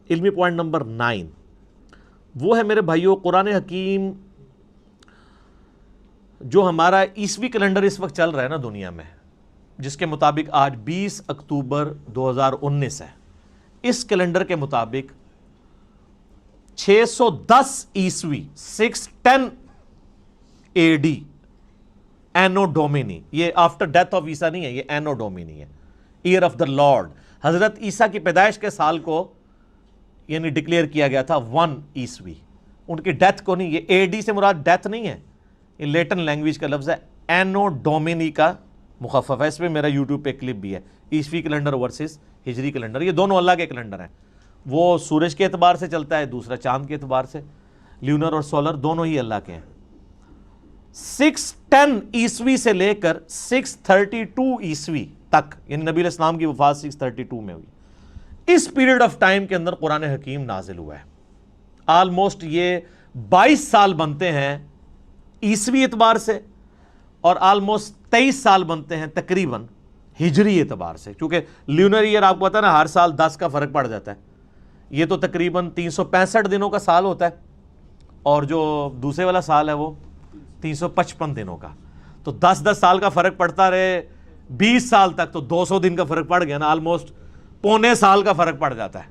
علمی point number 9 وہ ہے میرے بھائیوں قرآن حکیم جو ہمارا عیسوی کیلنڈر اس وقت چل رہا ہے نا دنیا میں، جس کے مطابق آج 20 اکتوبر 2019 ہے، اس کیلنڈر کے مطابق 610 عیسوی 610 اے ڈی اینو ڈومینی، یہ آفٹر ڈیتھ آف عیسیٰ نہیں ہے، یہ اینو ڈومینی ہے، ایئر آف دا لارڈ، حضرت عیسیٰ کی پیدائش کے سال کو یعنی ڈکلیئر کیا گیا تھا 1 عیسوی، ان کی ڈیتھ کو نہیں، یہ اے ڈی سے مراد ڈیتھ نہیں ہے، یہ لیٹن لینگویج کا لفظ ہے، اینو ڈومینی کا مخفف ہے، اس پہ میرا یوٹیوب پہ کلپ بھی ہے، عیسوی کیلنڈر ورسز ہجری کیلنڈر، یہ دونوں اللہ کے کیلنڈر ہیں، وہ سورج کے اعتبار سے چلتا ہے، دوسرا چاند کے اعتبار سے، لیونر اور سولر دونوں ہی اللہ کے ہیں۔ 610 عیسوی سے لے کر 632 عیسوی تک، یعنی نبی علیہ السلام کی وفات 632 میں ہوئی، اس پیریڈ آف ٹائم کے اندر قرآن حکیم نازل ہوا ہے۔ آلموسٹ یہ 22 سال بنتے ہیں عیسوی اعتبار سے، اور آلموسٹ 23 سال بنتے ہیں تقریباً ہجری اعتبار سے، کیونکہ لیونر ایئر آپ کو پتا ہے نا ہر سال 10 کا فرق پڑ جاتا ہے، یہ تو تقریباً 365 دنوں کا سال ہوتا ہے، اور جو دوسرے والا سال ہے وہ 355 دنوں کا، تو 10 سال کا فرق پڑتا رہے 20 سال تک، تو 200 دن کا فرق پڑ گیا نا، آلموسٹ پونے سال کا فرق پڑ جاتا ہے،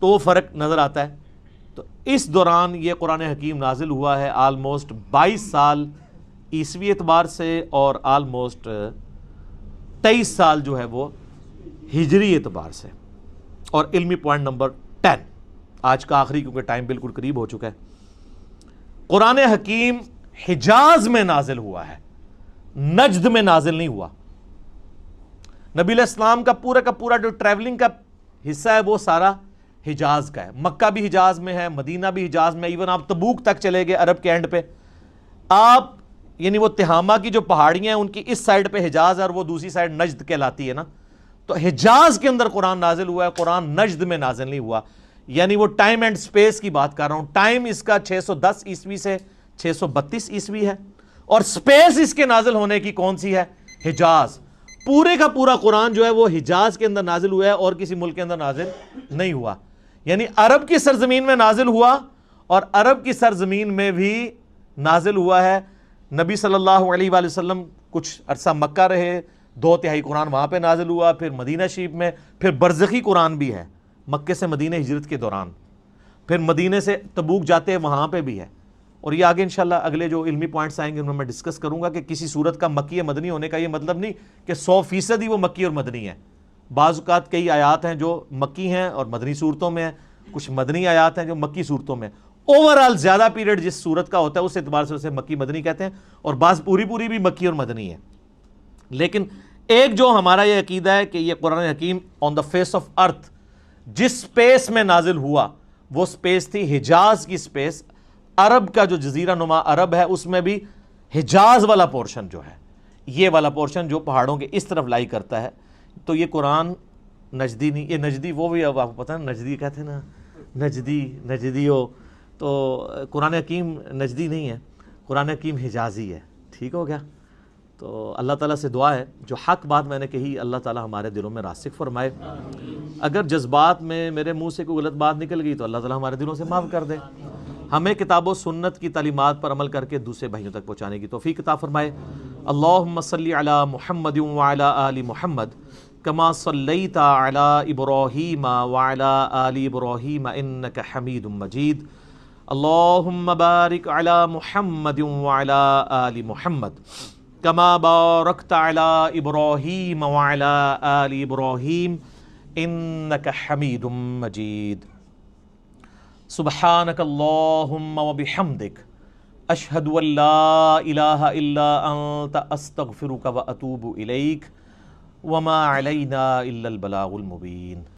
تو وہ فرق نظر آتا ہے۔ تو اس دوران یہ قرآن حکیم نازل ہوا ہے، آلموسٹ 22 سال عیسوی اعتبار سے، اور آلموسٹ 23 سال جو ہے وہ ہجری اعتبار سے۔ اور علمی پوائنٹ نمبر 10 آج کا آخری، کیونکہ ٹائم بالکل قریب ہو چکا ہے، قرآن حکیم حجاز میں نازل ہوا ہے، نجد میں نازل نہیں ہوا۔ نبی علیہ السلام کا پورا جو ٹریولنگ کا حصہ ہے وہ سارا حجاز کا ہے، مکہ بھی حجاز میں ہے، مدینہ بھی حجاز میں، ایون آپ تبوک تک چلے گئے عرب کے اینڈ پہ، آپ یعنی وہ تہامہ کی جو پہاڑیاں ہیں ان کی اس سائڈ پہ حجاز ہے، اور وہ دوسری سائڈ نجد کہلاتی ہے نا، تو حجاز کے اندر قرآن نازل ہوا ہے، قرآن نجد میں نازل نہیں ہوا، یعنی وہ ٹائم اینڈ سپیس کی بات کر رہا ہوں، ٹائم اس کا 610 عیسوی سے 632 عیسوی ہے، اور سپیس اس کے نازل ہونے کی کون سی ہے؟ حجاز۔ پورے کا پورا قرآن جو ہے وہ حجاز کے اندر نازل ہوا ہے، اور کسی ملک کے اندر نازل نہیں ہوا، یعنی عرب کی سرزمین میں نازل ہوا، اور عرب کی سرزمین میں بھی نازل ہوا ہے۔ نبی صلی اللہ علیہ وآلہ وسلم کچھ عرصہ مکہ رہے، 2/3 قرآن وہاں پہ نازل ہوا، پھر مدینہ شریف میں، پھر برزخی قرآن بھی ہے مکے سے مدینہ ہجرت کے دوران، پھر مدینہ سے تبوک جاتے وہاں پہ بھی ہے، اور یہ آگے انشاءاللہ اگلے جو علمی پوائنٹس آئیں گے ان میں میں ڈسکس کروں گا کہ کسی صورت کا مکی یا مدنی ہونے کا یہ مطلب نہیں کہ 100% ہی وہ مکی اور مدنی ہے۔ بعض اوقات کئی آیات ہیں جو مکی ہیں اور مدنی صورتوں میں ہیں، کچھ مدنی آیات ہیں جو مکی صورتوں میں ہیں۔ اوورال زیادہ پیریڈ جس صورت کا ہوتا ہے اس اعتبار سے اسے مکی مدنی کہتے ہیں، اور بعض پوری بھی مکی اور مدنی ہے۔ لیکن ایک جو ہمارا یہ عقیدہ ہے کہ یہ قرآن حکیم آن دا فیس آف ارتھ جس سپیس میں نازل ہوا وہ سپیس تھی حجاز کی سپیس، عرب کا جو جزیرہ نما عرب ہے اس میں بھی حجاز والا پورشن جو ہے، یہ والا پورشن جو پہاڑوں کے اس طرف لائی کرتا ہے، تو یہ قرآن نجدی نہیں، یہ نجدی وہ بھی اب آپ کو پتہ ہے نجدی کہتے ہیں نا، نجدی ہو، تو قرآن حکیم نجدی نہیں ہے، قرآن حکیم حجازی ہے، ٹھیک ہو گیا؟ تو اللہ تعالیٰ سے دعا ہے جو حق بات میں نے کہی اللہ تعالیٰ ہمارے دلوں میں راسخ فرمائے، اگر جذبات میں میرے منہ سے کوئی غلط بات نکل گئی تو اللہ تعالیٰ ہمارے دلوں سے معاف کر دے، ہمیں کتاب و سنت کی تعلیمات پر عمل کر کے دوسرے بھائیوں تک پہنچانے کی توفیق عطا فرمائے۔ اللہم صلی علی محمد وعلی آل محمد کما صلیت علی ابراہیم وعلی آل ابراہیم انک حمید مجید، اللہم بارک علی محمد وعلی آل محمد کما بارکت علی ابراہیم وعلی آل ابراہیم انک حمید مجید۔ سبحانک اللہم وبحمدک اشہد ان لا الہ الا انت استغفرک واتوب الیک وما علینا الا البلاغ المبین۔